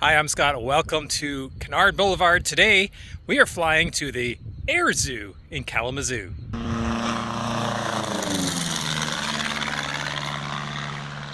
Hi, I'm Scott. Welcome to Canard Boulevard. Today, we are flying to the Air Zoo in Kalamazoo.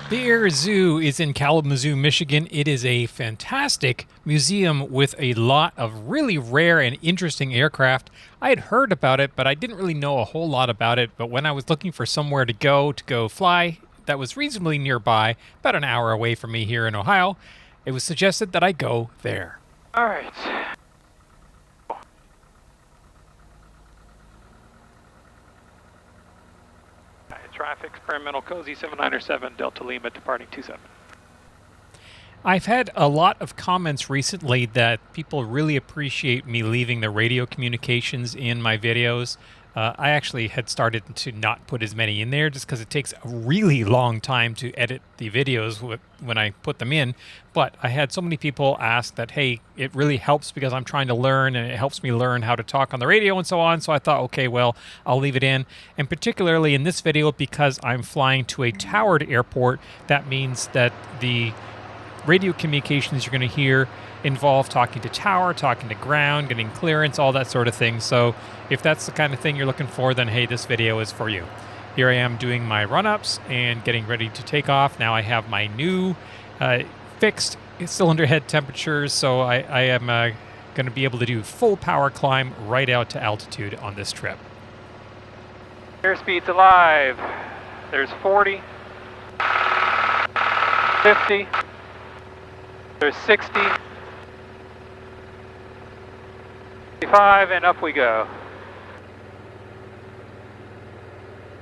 The Air Zoo is in Kalamazoo, Michigan. It is a fantastic museum with a lot of really rare and interesting aircraft. I had heard about it, but I didn't really know a whole lot about it. But when I was looking for somewhere to go fly that was reasonably nearby, about an hour away from me here in Ohio, it was suggested that I go there. All right. Traffic, experimental Cozy 797, Delta Lima, departing 27. I've had a lot of comments recently that people really appreciate me leaving the radio communications in my videos. I actually had started to not put as many in there just because it takes a really long time to edit the videos when I put them in. But I had so many people ask that, hey, it really helps because I'm trying to learn and it helps me learn how to talk on the radio and so on. So I thought, okay, well, I'll leave it in. And particularly in this video, because I'm flying to a towered airport, that means that the radio communications you're going to hear involve talking to tower, talking to ground, getting clearance, all that sort of thing. So if that's the kind of thing you're looking for, then hey, this video is for you. Here I am doing my run-ups and getting ready to take off. Now I have my new fixed cylinder head temperatures, so I am going to be able to do full power climb right out to altitude on this trip. Airspeed's alive. There's 40, 50, there's 60, 55, and up we go.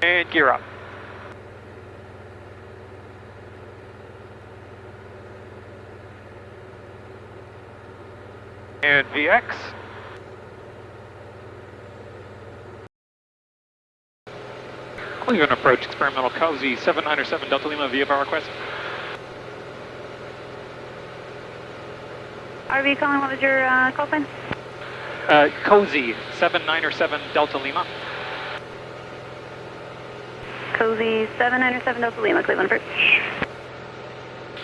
And gear up. And VX. Cleveland approach, experimental Cozy 797 Delta Lima, VFR request. RV calling, what was your call sign? Cozy 797 Delta Lima. Cozy 797 Delta Lima, Cleveland approach.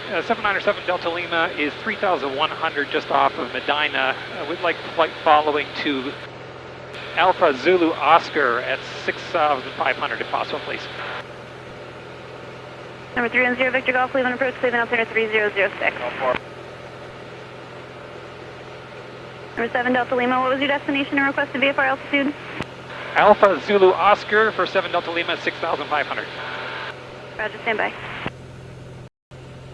797 Delta Lima is 3,100 just off of Medina. We'd like flight following to Alpha Zulu Oscar at 6,500 if possible, please. Number 310 Victor Golf, Cleveland approach, Cleveland altimeter 3006. Number 7 Delta Lima, what was your destination and requested VFR altitude? Alpha Zulu Oscar for 7 Delta Lima, 6,500. Roger, stand by.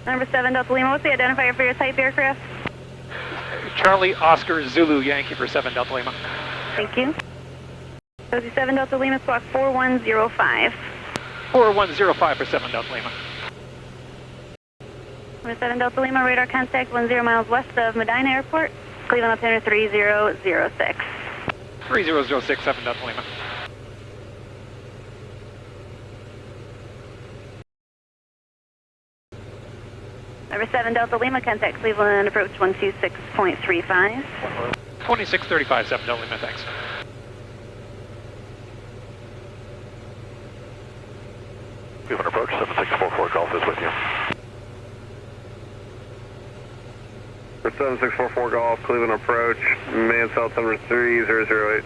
Number 7 Delta Lima, what's the identifier for your type aircraft? Charlie Oscar Zulu Yankee for 7 Delta Lima. Thank you. Cozy 7 Delta Lima, squawk 4105. 4105 for 7 Delta Lima. Number 7 Delta Lima, radar contact 10 miles west of Medina Airport, Cleveland altimeter 3006. 3006, 7 Delta Lima. Number 7 Delta Lima, contact Cleveland approach 126.35. 2635, 7 Delta Lima, thanks. Cleveland approach 7644 Golf is with you. 7644 Golf, Cleveland approach, Mansell number 3008.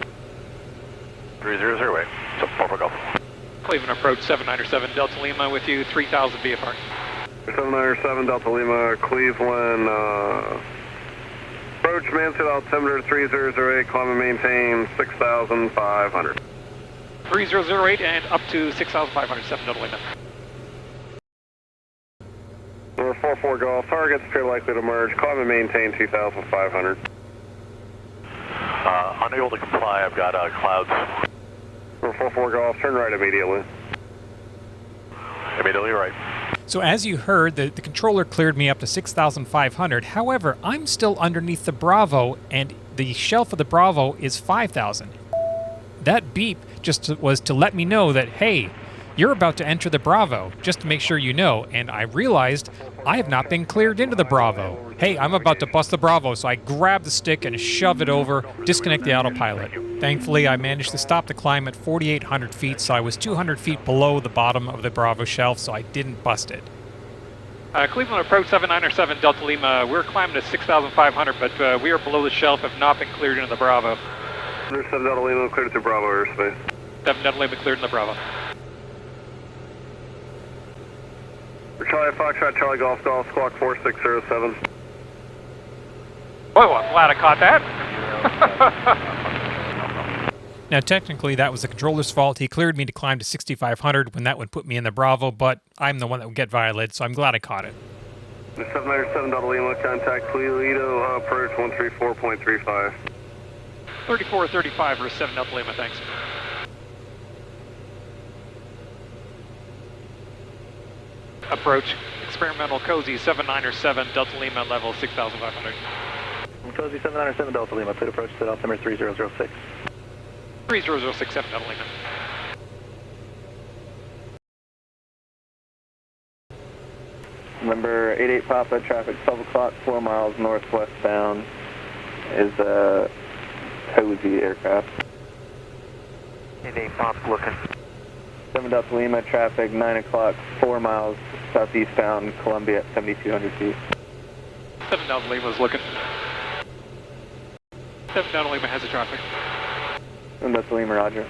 3008, 744 Golf. Cleveland approach 797 Delta Lima with you, 3,000 VFR. 797 Delta Lima, Cleveland, approach Mansell altimeter 3008, climb and maintain 6,500. 3008 and up to 6,500, 7 Delta Lima. Number 44 Golf, targets appear likely to merge, climb and maintain 2,500. Unable to comply, I've got clouds. Number 44 Golf, turn right immediately. Immediately right. So as you heard, the controller cleared me up to 6,500. However, I'm still underneath the Bravo, and the shelf of the Bravo is 5,000. That beep just was to let me know that, hey, you're about to enter the Bravo, just to make sure you know. And I realized I have not been cleared into the Bravo. Hey, I'm about to bust the Bravo, so I grab the stick and shove it over, disconnect the autopilot. Thankfully, I managed to stop the climb at 4,800 feet, so I was 200 feet below the bottom of the Bravo shelf, so I didn't bust it. Cleveland approach 797 Delta Lima. We're climbing to 6,500, but we are below the shelf, have not been cleared into the Bravo. 7 Delta Lima, cleared to Bravo airspace. 7 Delta Lima cleared in the Bravo. Charlie Foxtrot, Charlie Golf Golf, squawk 4607. Whoa, I'm glad I caught that. Now, technically, that was the controller's fault. He cleared me to climb to 6,500 when that would put me in the Bravo, but I'm the one that would get violated, so I'm glad I caught it. 797 Delta Lima, contact Toledo, approach 134.35. 3435 for 7 Delta Lima, thanks. Approach experimental Cozy 797 Delta Lima, level 6,500. Cozy 797 Delta Lima, clear approach to altimeter 3006. 3006 7 Delta Lima. Number 88 Papa, traffic 12 o'clock, 4 miles northwestbound is Cozy aircraft. 88 Papa looking. 7 Delta Lima, traffic 9 o'clock, 4 miles southeastbound, Columbia at 7,200 feet. 7 Delta Lima is looking. 7 Delta Lima has the traffic. 7 Delta Lima, roger.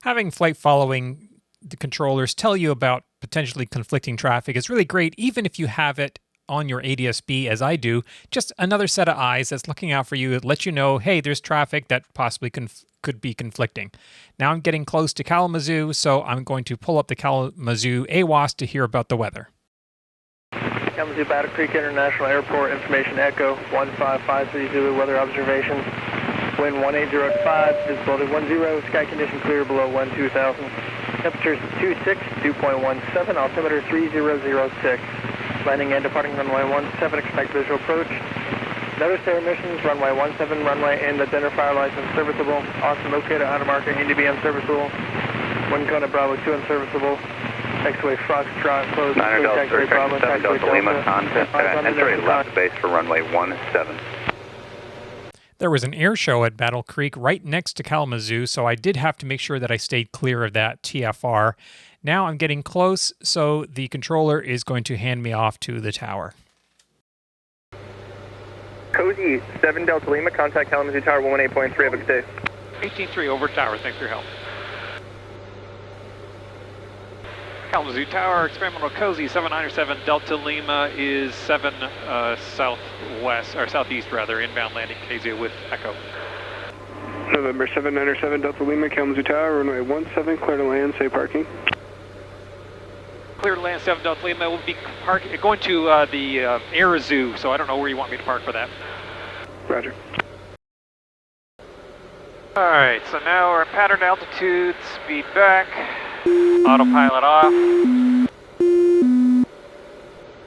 Having flight following the controllers tell you about potentially conflicting traffic is really great, even if you have it on your ADS-B, as I do. Just another set of eyes that's looking out for you. It lets you know, hey, there's traffic that possibly could be conflicting. Now I'm getting close to Kalamazoo, so I'm going to pull up the Kalamazoo AWOS to hear about the weather. Kalamazoo Battle Creek International Airport, information echo 1553 Zulu, weather observation. Wind 1805, visibility 10, sky condition clear below 12,000. Temperatures 26, 2.17, altimeter 3006. Landing and departing runway 17, expect visual approach. Notice air emissions, runway 17, runway and identifier license serviceable. Austin located out of marker, NDB unserviceable. Wind Kona Bravo 2 unserviceable. X-way Foxtrot closed. 9 Delta, 7 Delta Lima, contact, enter left base for runway 17. There was an air show at Battle Creek right next to Kalamazoo, so I did have to make sure that I stayed clear of that TFR. Now I'm getting close, so the controller is going to hand me off to the tower. Cozy 7 Delta Lima, contact Kalamazoo Tower 118.3, have a good day. 183 over tower, thanks for your help. Kalamazoo Tower, experimental Cozy 797 Delta Lima is 7 southwest, or southeast rather, inbound landing KZO with echo. November 797 Delta Lima, Kalamazoo Tower, runway 17, clear to land, safe parking. Clear to land 7 Delta Lima. We'll be going to the Air Zoo, so I don't know where you want me to park for that. Roger. Alright, so now we're at pattern altitude, speed back, autopilot off.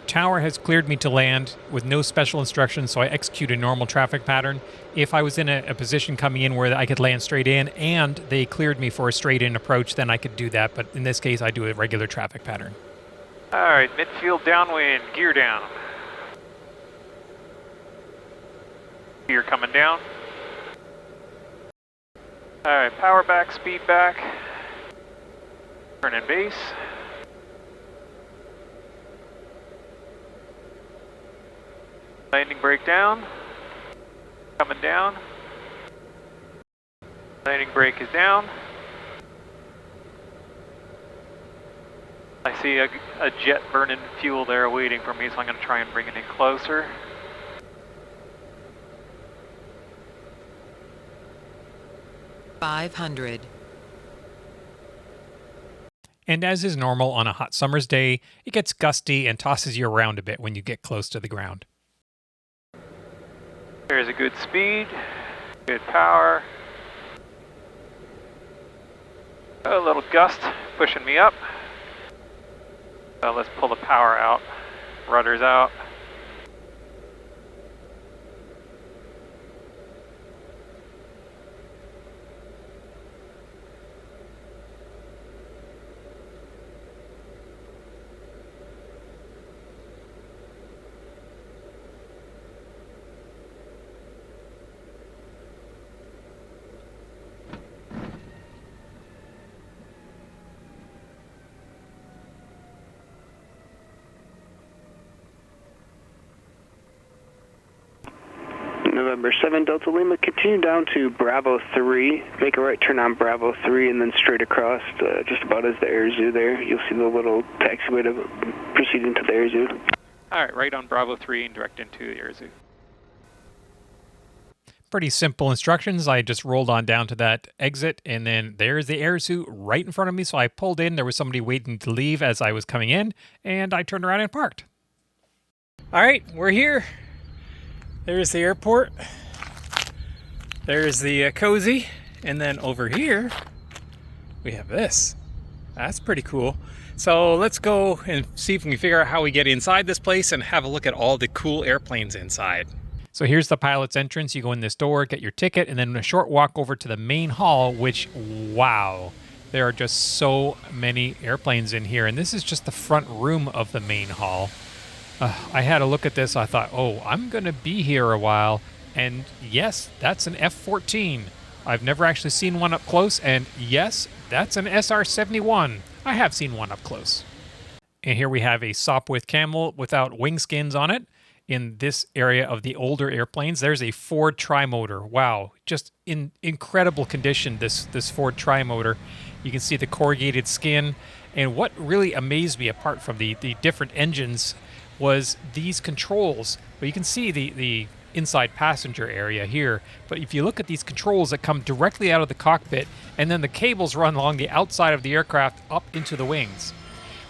Tower has cleared me to land with no special instructions, so I execute a normal traffic pattern. If I was in a position coming in where I could land straight in and they cleared me for a straight in approach, then I could do that, but in this case I do a regular traffic pattern. Alright, midfield downwind, gear down. Gear coming down. Alright, power back, speed back. Turn in base. Landing brake down. Coming down. Landing brake is down. I see a jet burning fuel there waiting for me, so I'm going to try and bring it in closer. $500. And as is normal on a hot summer's day, it gets gusty and tosses you around a bit when you get close to the ground. There's a good speed, good power. A little gust pushing me up. So let's pull the power out. Rudder's out. November 7 Delta Lima, continue down to Bravo 3, make a right turn on Bravo 3, and then straight across, just about as the Air Zoo there. You'll see the little taxiway to proceed into the Air Zoo. All right, right on Bravo 3 and direct into the Air Zoo. Pretty simple instructions. I just rolled on down to that exit, and then there's the Air Zoo right in front of me. So I pulled in. There was somebody waiting to leave as I was coming in, and I turned around and parked. All right, we're here. There's the airport. There's the cozy, and then over here we have this. That's pretty cool. So let's go and see if we can figure out how we get inside this place and have a look at all the cool airplanes inside. So here's the pilot's entrance. You go in this door, get your ticket, and then a short walk over to the main hall, which, wow, there are just so many airplanes in here. And this is just the front room of the main hall. I had a look at this. I thought, oh, I'm going to be here a while. And yes, that's an F-14. I've never actually seen one up close. And yes, that's an SR-71. I have seen one up close. And here we have a Sopwith Camel without wing skins on it. In this area of the older airplanes, there's a Ford Trimotor. Wow, just in incredible condition, this Ford Trimotor. You can see the corrugated skin. And what really amazed me, apart from the different engines, was these controls. Well, you can see the inside passenger area here, but if you look at these controls that come directly out of the cockpit, and then the cables run along the outside of the aircraft up into the wings.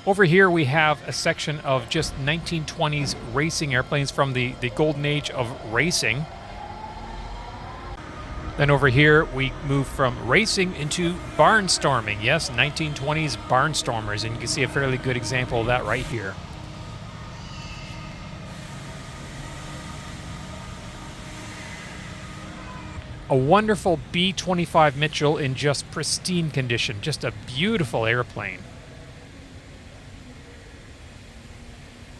Over here we have a section of just 1920s racing airplanes from the golden age of racing. Then over here we move from racing into barnstorming. Yes, 1920s barnstormers, and you can see a fairly good example of that right here. A wonderful B-25 Mitchell in just pristine condition. Just a beautiful airplane.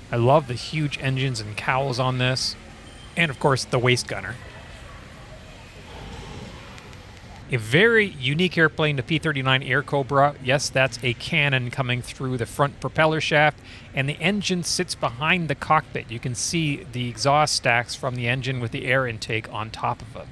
I love the huge engines and cowls on this. And of course, the waist gunner. A very unique airplane, the P-39 Air Cobra. Yes, that's a cannon coming through the front propeller shaft, and the engine sits behind the cockpit. You can see the exhaust stacks from the engine with the air intake on top of it.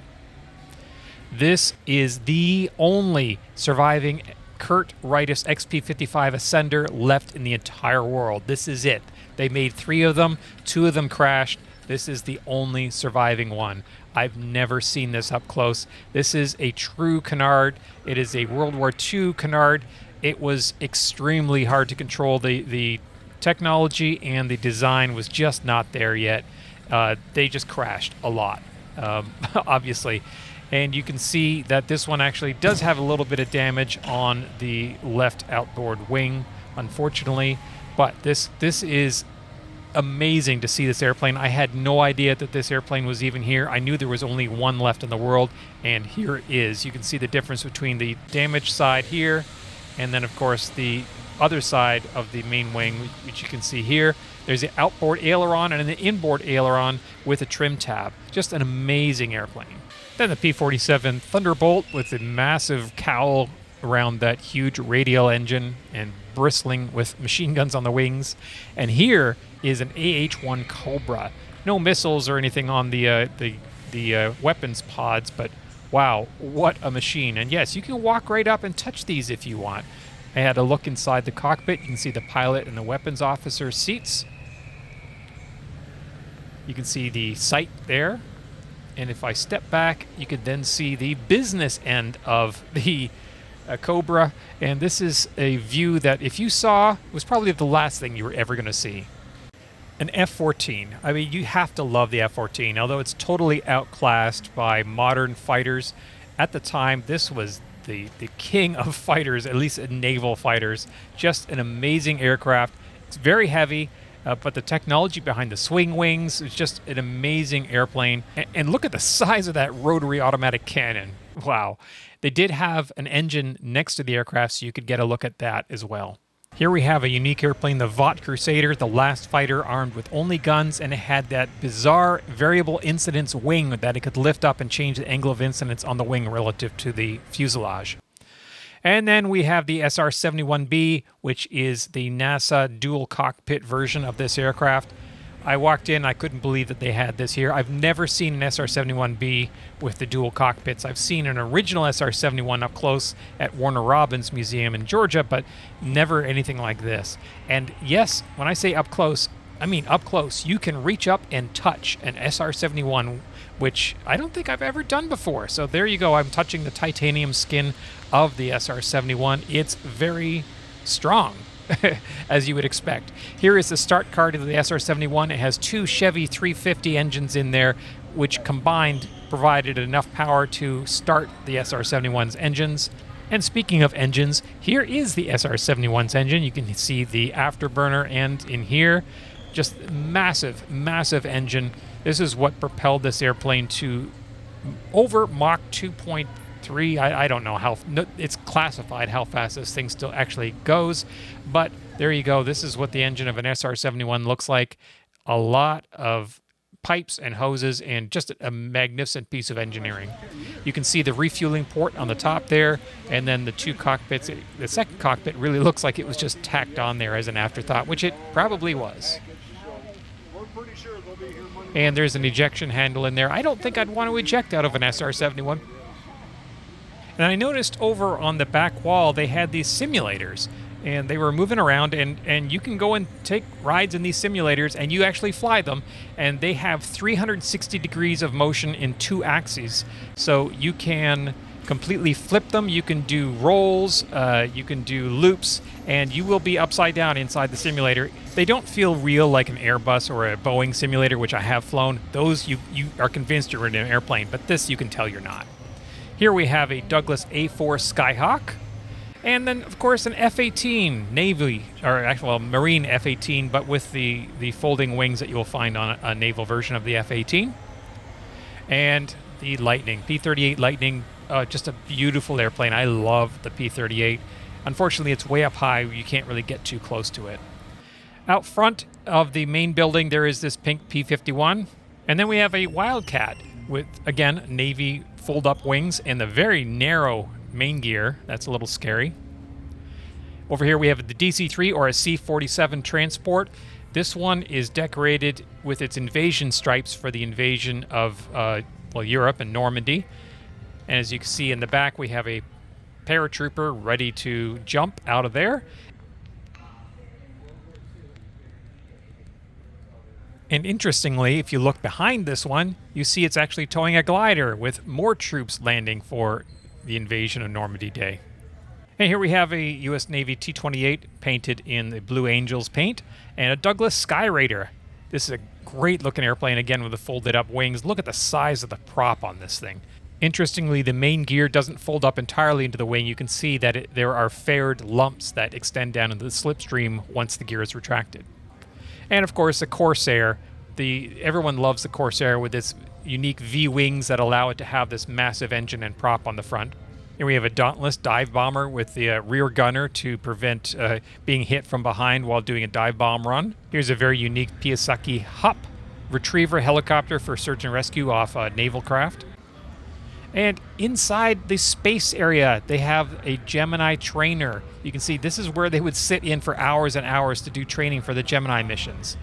This is the only surviving Kurt Wrightis XP-55 Ascender left in the entire world. This is it. They made 3 of them. 2 of them crashed. This is the only surviving one. I've never seen this up close. This is a true Canard. It is a World War II Canard. It was extremely hard to control. The technology and the design was just not there yet. They just crashed a lot, obviously. And you can see that this one actually does have a little bit of damage on the left outboard wing, unfortunately. But this is amazing to see this airplane. I had no idea that this airplane was even here. I knew there was only one left in the world, and here it is. You can see the difference between the damaged side here, and then of course the other side of the main wing, which you can see here. There's the outboard aileron and an inboard aileron with a trim tab. Just an amazing airplane. Then the P-47 Thunderbolt with the massive cowl around that huge radial engine and bristling with machine guns on the wings. And here is an AH-1 Cobra. No missiles or anything on the weapons pods, but wow, what a machine. And yes, you can walk right up and touch these if you want. I had a look inside the cockpit. You can see the pilot and the weapons officer seats. You can see the sight there. And if I step back, you could then see the business end of the Cobra. And this is a view that if you saw, was probably the last thing you were ever going to see. An F-14. I mean, you have to love the F-14. Although it's totally outclassed by modern fighters, at the time, this was the king of fighters, at least naval fighters. Just an amazing aircraft. It's very heavy. But the technology behind the swing wings is just an amazing airplane. And look at the size of that rotary automatic cannon. Wow. They did have an engine next to the aircraft, so you could get a look at that as well. Here we have a unique airplane, the Vought Crusader, the last fighter armed with only guns, and it had that bizarre variable incidence wing that it could lift up and change the angle of incidence on the wing relative to the fuselage. And then we have the SR-71B, which is the NASA dual cockpit version of this aircraft. I walked in, I couldn't believe that they had this here. I've never seen an SR-71B with the dual cockpits. I've seen an original SR-71 up close at Warner Robins Museum in Georgia, but never anything like this. And yes, when I say up close, I mean up close. You can reach up and touch an SR-71, which I don't think I've ever done before. So there you go. I'm touching the titanium skin of the SR-71. It's very strong, as you would expect. Here is the start card of the SR-71. It has two Chevy 350 engines in there, which combined provided enough power to start the SR-71's engines. And speaking of engines, here is the SR-71's engine. You can see the afterburner end in here. Just massive, massive engine. This is what propelled this airplane to over Mach 2.3. I don't know how, it's classified how fast this thing still actually goes, but there you go. This is what the engine of an SR-71 looks like. A lot of pipes and hoses and just a magnificent piece of engineering. You can see the refueling port on the top there, and then the two cockpits. The second cockpit really looks like it was just tacked on there as an afterthought, which it probably was. And there's an ejection handle in there. I don't think I'd want to eject out of an SR-71. And I noticed over on the back wall they had these simulators, and they were moving around, and you can go and take rides in these simulators, and you actually fly them, and they have 360 degrees of motion in 2 axes. So you can completely flip them, you can do rolls, you can do loops, and you will be upside down inside the simulator. They don't feel real like an Airbus or a Boeing simulator, which I have flown. Those you are convinced you're in an airplane, but this you can tell you're not. Here we have a Douglas A4 Skyhawk, and then of course an F-18 Navy, or actually well, Marine F-18, but with the folding wings that you will find on a naval version of the F-18. And the Lightning, P-38 Lightning, just a beautiful airplane. I love the P-38. Unfortunately, it's way up high. You can't really get too close to it. Out front of the main building, there is this pink P-51. And then we have a Wildcat with, again, Navy fold-up wings and the very narrow main gear. That's a little scary. Over here we have the DC-3 or a C-47 transport. This one is decorated with its invasion stripes for the invasion of Europe and Normandy. And as you can see in the back, we have a paratrooper ready to jump out of there. And interestingly, if you look behind this one, you see it's actually towing a glider with more troops landing for the invasion of Normandy Day. And here we have a U.S. Navy T-28 painted in the Blue Angels paint, and a Douglas Sky Raider. This is a great looking airplane, again with the folded up wings. Look at the size of the prop on this thing. Interestingly, the main gear doesn't fold up entirely into the wing. You can see that there are faired lumps that extend down into the slipstream once the gear is retracted. And of course, the Corsair. Everyone loves the Corsair with its unique V-wings that allow it to have this massive engine and prop on the front. Here we have a Dauntless dive bomber with the rear gunner to prevent being hit from behind while doing a dive bomb run. Here's a very unique Piasecki Hup retriever helicopter for search and rescue off a naval craft. And inside the space area, they have a Gemini trainer. You can see this is where they would sit in for hours and hours to do training for the Gemini missions.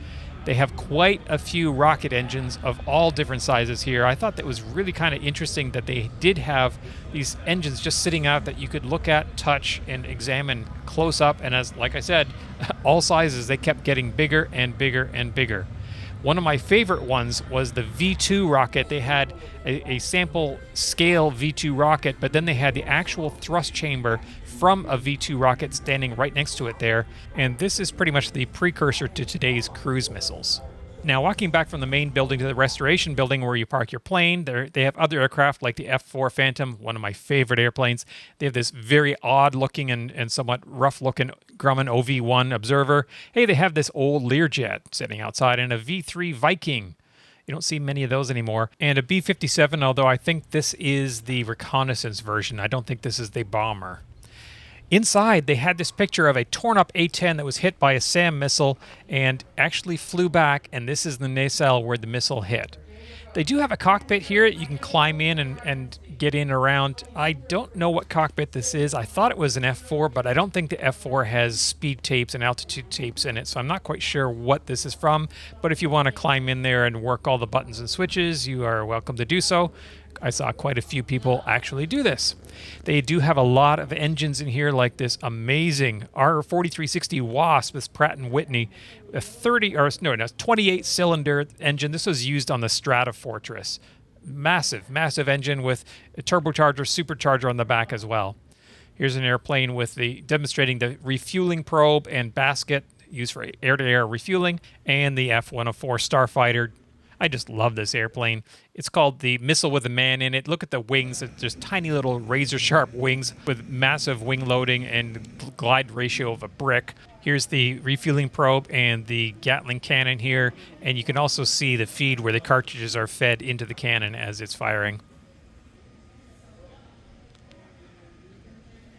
They have quite a few rocket engines of all different sizes here. I thought that was really kind of interesting that they did have these engines just sitting out that you could look at, touch, and examine close up. And as, like I said, all sizes, they kept getting bigger and bigger and bigger. One of my favorite ones was the V2 rocket. They had a sample scale V2 rocket, but then they had the actual thrust chamber from a V2 rocket standing right next to it there. And this is pretty much the precursor to today's cruise missiles. Now, walking back from the main building to the restoration building where you park your plane, they have other aircraft like the F-4 Phantom, one of my favorite airplanes. They have this very odd-looking and somewhat rough-looking Grumman OV-1 Observer. Hey, they have this old Learjet sitting outside, and a V-3 Viking. You don't see many of those anymore. And a B-57, although I think this is the reconnaissance version. I don't think this is the bomber. Inside, they had this picture of a torn-up A-10 that was hit by a SAM missile and actually flew back, and this is the nacelle where the missile hit. They do have a cockpit here. You can climb in and get in around. I don't know what cockpit this is. I thought it was an F4, but I don't think the F4 has speed tapes and altitude tapes in it, so I'm not quite sure what this is from. But if you want to climb in there and work all the buttons and switches, you are welcome to do so. I saw quite a few people actually do this. They do have a lot of engines in here, like this amazing R4360 Wasp, this Pratt & Whitney, a 28-cylinder engine. This was used on the Stratofortress. Massive engine with a turbocharger, supercharger on the back as well. Here's an airplane with demonstrating the refueling probe and basket used for air-to-air refueling, and the F-104 Starfighter. I just love this airplane. It's called the Missile with a Man in it. Look at the wings. It's just tiny little razor-sharp wings with massive wing loading and glide ratio of a brick. Here's the refueling probe and the Gatling cannon here, and you can also see the feed where the cartridges are fed into the cannon as it's firing.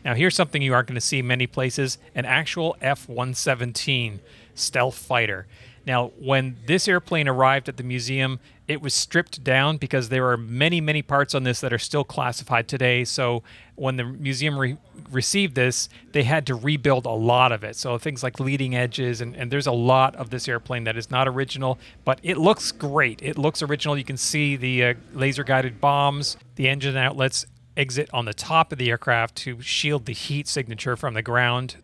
Now here's something you aren't going to see many places, an actual F-117 stealth fighter. Now, when this airplane arrived at the museum, it was stripped down because there are many parts on this that are still classified today. So when the museum received this, they had to rebuild a lot of it. So things like leading edges, and there's a lot of this airplane that is not original, but it looks great. It looks original. You can see the laser-guided bombs, the engine outlets exit on the top of the aircraft to shield the heat signature from the ground.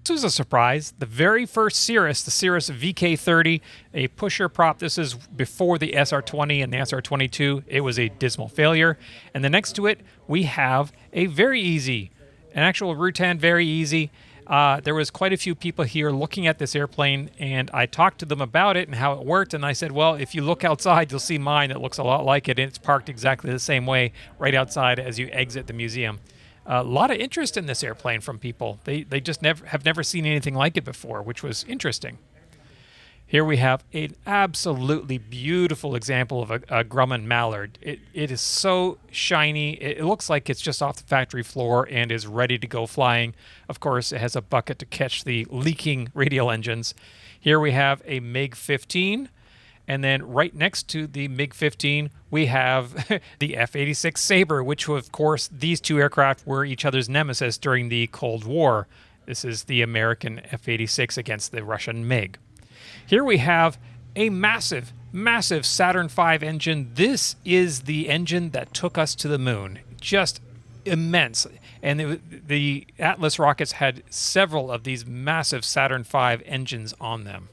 This was a surprise. The very first Cirrus, the Cirrus VK30, a pusher prop. This is before the SR-20 and the SR-22. It was a dismal failure. And then next to it, we have a very easy, an actual Rutan, very easy. There was quite a few people here looking at this airplane, and I talked to them about it and how it worked. And I said, well, if you look outside, you'll see mine that looks a lot like it, and it's parked exactly the same way right outside as you exit the museum. A lot of interest in this airplane from people. They just have never seen anything like it before, which was interesting. Here we have an absolutely beautiful example of a Grumman Mallard. It is so shiny. It looks like it's just off the factory floor and is ready to go flying. Of course, it has a bucket to catch the leaking radial engines. Here we have a MiG-15. And then right next to the MiG-15, we have the F-86 Sabre, which, of course, these two aircraft were each other's nemesis during the Cold War. This is the American F-86 against the Russian MiG. Here we have a massive Saturn V engine. This is the engine that took us to the moon. Just immense. And the Atlas rockets had several of these massive Saturn V engines on them.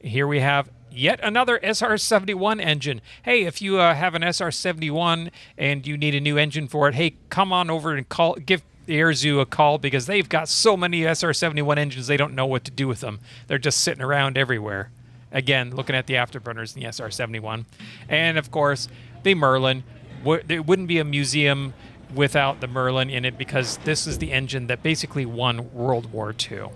Here we have yet another SR-71 engine. Hey, if you have an SR-71 and you need a new engine for it, hey, come on over and give the Air Zoo a call, because they've got so many SR-71 engines they don't know what to do with them. They're just sitting around everywhere. Again, looking at the afterburners in the SR-71. And, of course, the Merlin. There wouldn't be a museum without the Merlin in it, because this is the engine that basically won World War II.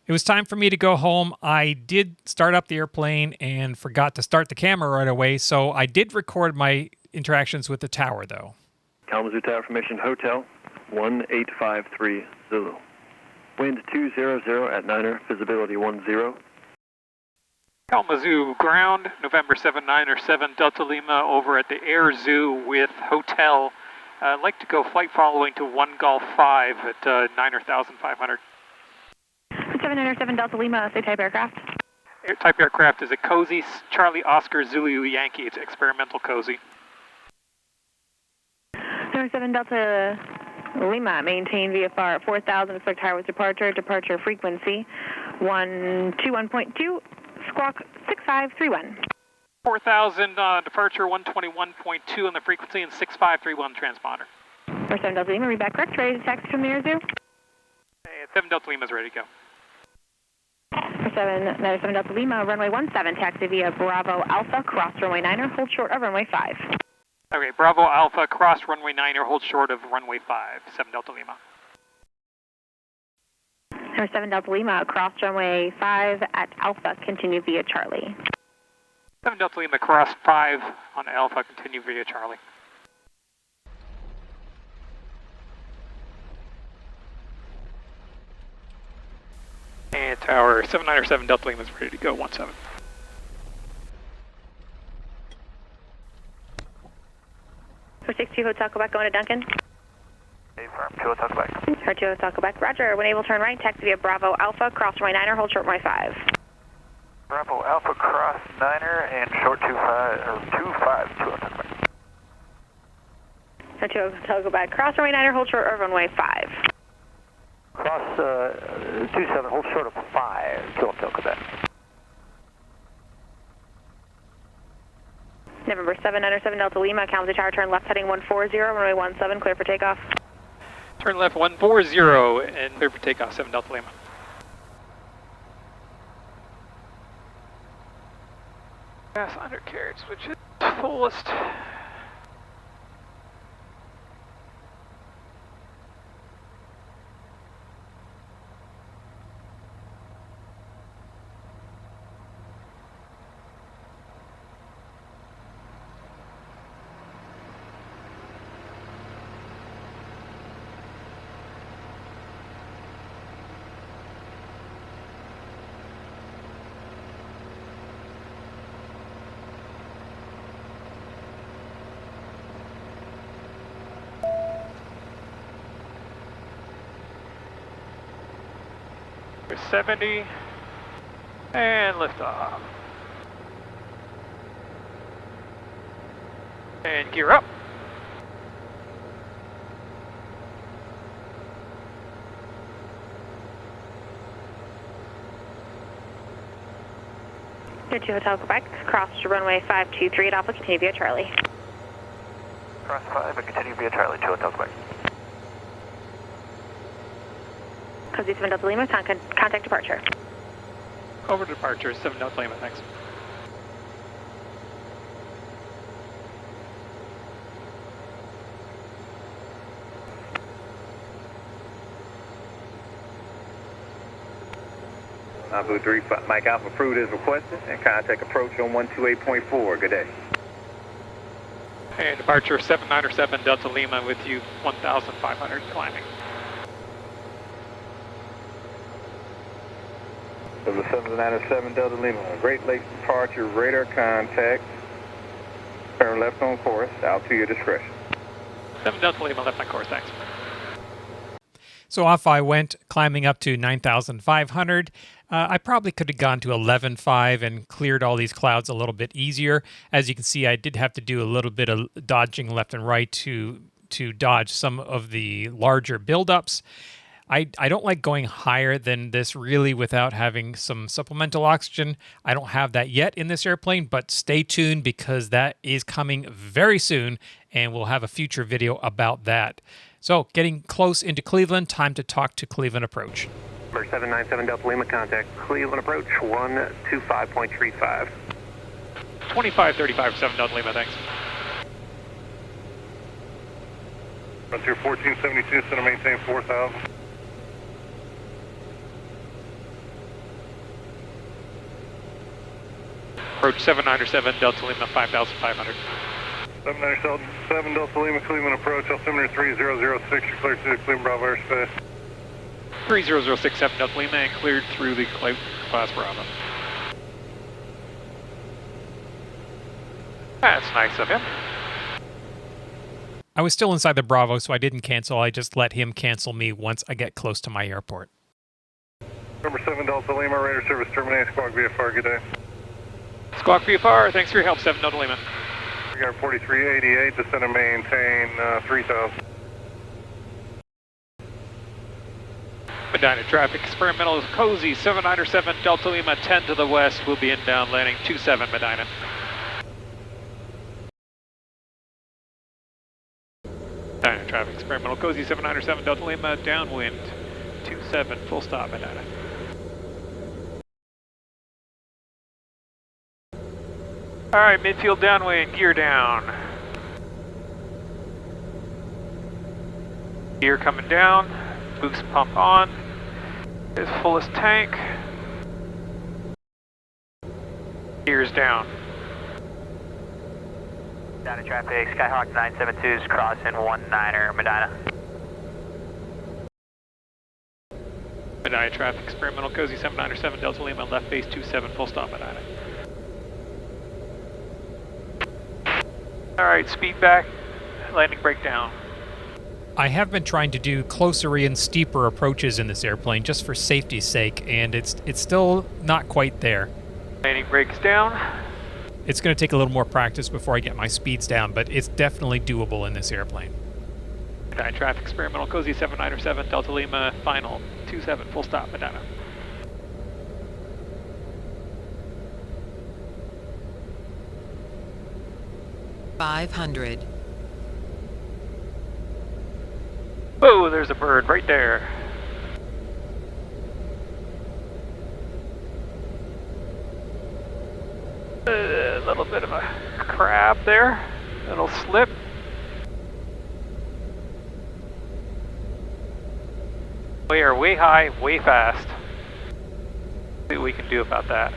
It was time for me to go home. I did start up the airplane and forgot to start the camera right away, so I did record my interactions with the tower, though. Kalamazoo Tower Formation Hotel, 1853 Zulu. Wind 200 at Niner, visibility 10. Kalamazoo ground, November 7907 Delta Lima over at the Air Zoo with Hotel. I'd like to go flight following to 1 Golf 5 at 9,500. 797 Delta Lima, say type aircraft. Type aircraft is a Cozy Charlie Oscar Zulu Yankee. It's experimental Cozy. 797 Delta Lima, maintain VFR at 4,000, select highway departure, departure frequency 121.2, squawk 6531. 4,000 departure 121.2 on the frequency and 6531 transponder. 7 Delta Lima, read back correct, ready to taxi from the Air Zoo. 7 Delta Lima is ready to go. 797 Delta Lima, runway 17, taxi via Bravo Alpha, cross runway 9, hold short of runway 5. Okay, Bravo Alpha, cross runway 9, hold short of runway 5, 7 Delta Lima. 7 Delta Lima, cross runway 5 at Alpha, continue via Charlie. 7 Delta Lima, cross 5 on Alpha, continue via Charlie. And tower 797 Delta Lima is ready to go, 17. 62 Hotel Quebec going to Duncan. Hey, firm, 2 Hotel Quebec. 2 Hotel Quebec, roger. When able, turn right, taxi via Bravo Alpha, cross runway 9er, hold short runway 5. Bravo Alpha cross 9er and short 25, 2 Hotel Quebec. 2 Hotel Quebec, cross runway 9er, hold short runway 5. Cross 27, hold short of 5, 2 Hotel Quebec. November 797 Delta Lima, Kalamazoo Tower, turn left heading 140, runway 17, clear for takeoff. Turn left 140 and clear for takeoff, 7 Delta Lima. Gas undercarriage, which is fullest. We're 70 and lift off. And gear up. Good to Hotel Quebec, cross to runway 523 at Alpha, continue via Charlie. Cross 5 and continue via Charlie, 2 Hotel Quebec. Cozy 7 Delta Lima, contact departure. Over to departure, 7 Delta Lima, thanks. Nabu 3, Mike Alpha approved as requested, and contact approach on 128.4. Good day. And departure 797 Delta Lima with you, 1,500 climbing. So the 797 Delta Lima, Great Lakes departure, radar contact. Turn left on course, out to your discretion. 7 Delta Lima, left on course, thanks. So off I went, climbing up to 9,500. I probably could have gone to 11.5 and cleared all these clouds a little bit easier. As you can see, I did have to do a little bit of dodging left and right to dodge some of the larger buildups. I don't like going higher than this really without having some supplemental oxygen. I don't have that yet in this airplane, but stay tuned because that is coming very soon and we'll have a future video about that. So getting close into Cleveland, time to talk to Cleveland Approach. Number 797 Delta Lima, contact Cleveland Approach, 125.35. 2535, 7 Delta Lima, thanks. Frontier 1472, center maintain 4,000. Approach 797 Delta Lima, 5,500. 797 Delta Lima, Cleveland Approach, altimeter 3006, you're cleared through the Cleveland Bravo airspace. 3006, 7 Delta Lima, and cleared through the class Bravo. That's nice of him. I was still inside the Bravo, so I didn't cancel. I just let him cancel me once I get close to my airport. Number 7 Delta Lima, radar service terminated, squawk VFR, good day. Squawk VFR, thanks for your help, 7 Delta Lima. We got 4388, descend and maintain 3,000. Medina traffic, experimental Cozy, 797 Delta Lima, 10 to the west, will be inbound landing 27 Medina. Medina traffic, experimental Cozy, 797 Delta Lima, downwind 27, full stop Medina. Alright, midfield downwind, gear down. Gear coming down, boost pump on. Is fullest tank. Gears down. Down in traffic, Skyhawk 972 is crossing 19er, Medina. Medina traffic, experimental Cozy, 797 Delta Lima, left base 27, full stop Medina. Alright, speed back landing breakdown. I have been trying to do closer in, steeper approaches in this airplane just for safety's sake, and it's still not quite there. Landing brakes down. It's going to take a little more practice before I get my speeds down, but it's definitely doable in this airplane. Traffic experimental Cozy 797 Delta Lima final 27 full stop Medina. $500. Whoa, there's a bird right there. A little bit of a crab there. Little slip. We are way high, way fast. See what we can do about that.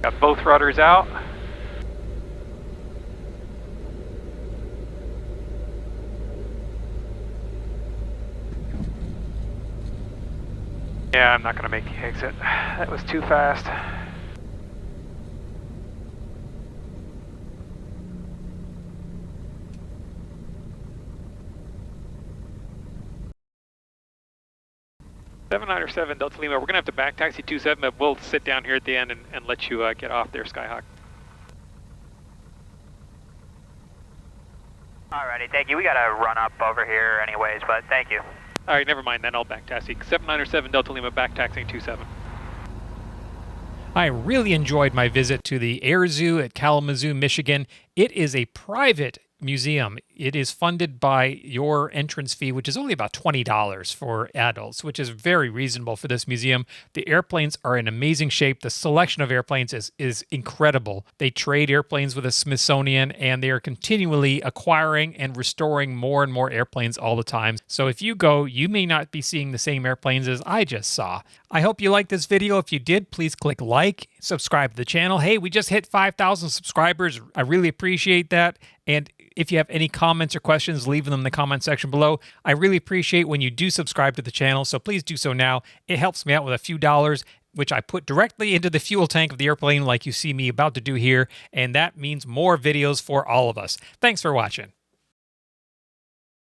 Got both rudders out. Yeah, I'm not going to make the exit. That was too fast. Seven Delta Lima. We're going to have to back taxi 27, but we'll sit down here at the end and let you get off there, Skyhawk. Alrighty, thank you. We got to run up over here anyways, but thank you. All right, never mind then. I'll back taxi. 797 Delta Lima, back taxiing 27. I really enjoyed my visit to the Air Zoo at Kalamazoo, Michigan. It is a private museum. It is funded by your entrance fee, which is only about $20 for adults, which is very reasonable for this museum. The airplanes are in amazing shape. The selection of airplanes is incredible. They trade airplanes with the Smithsonian, and they are continually acquiring and restoring more and more airplanes all the time. So if you go, you may not be seeing the same airplanes as I just saw. I hope you liked this video. If you did, please click like, subscribe to the channel. Hey, we just hit 5,000 subscribers. I really appreciate that. And if you have any comments or questions, leave them in the comment section below. I really appreciate when you do subscribe to the channel, so please do so now. It helps me out with a few dollars, which I put directly into the fuel tank of the airplane like you see me about to do here, and that means more videos for all of us. Thanks for watching.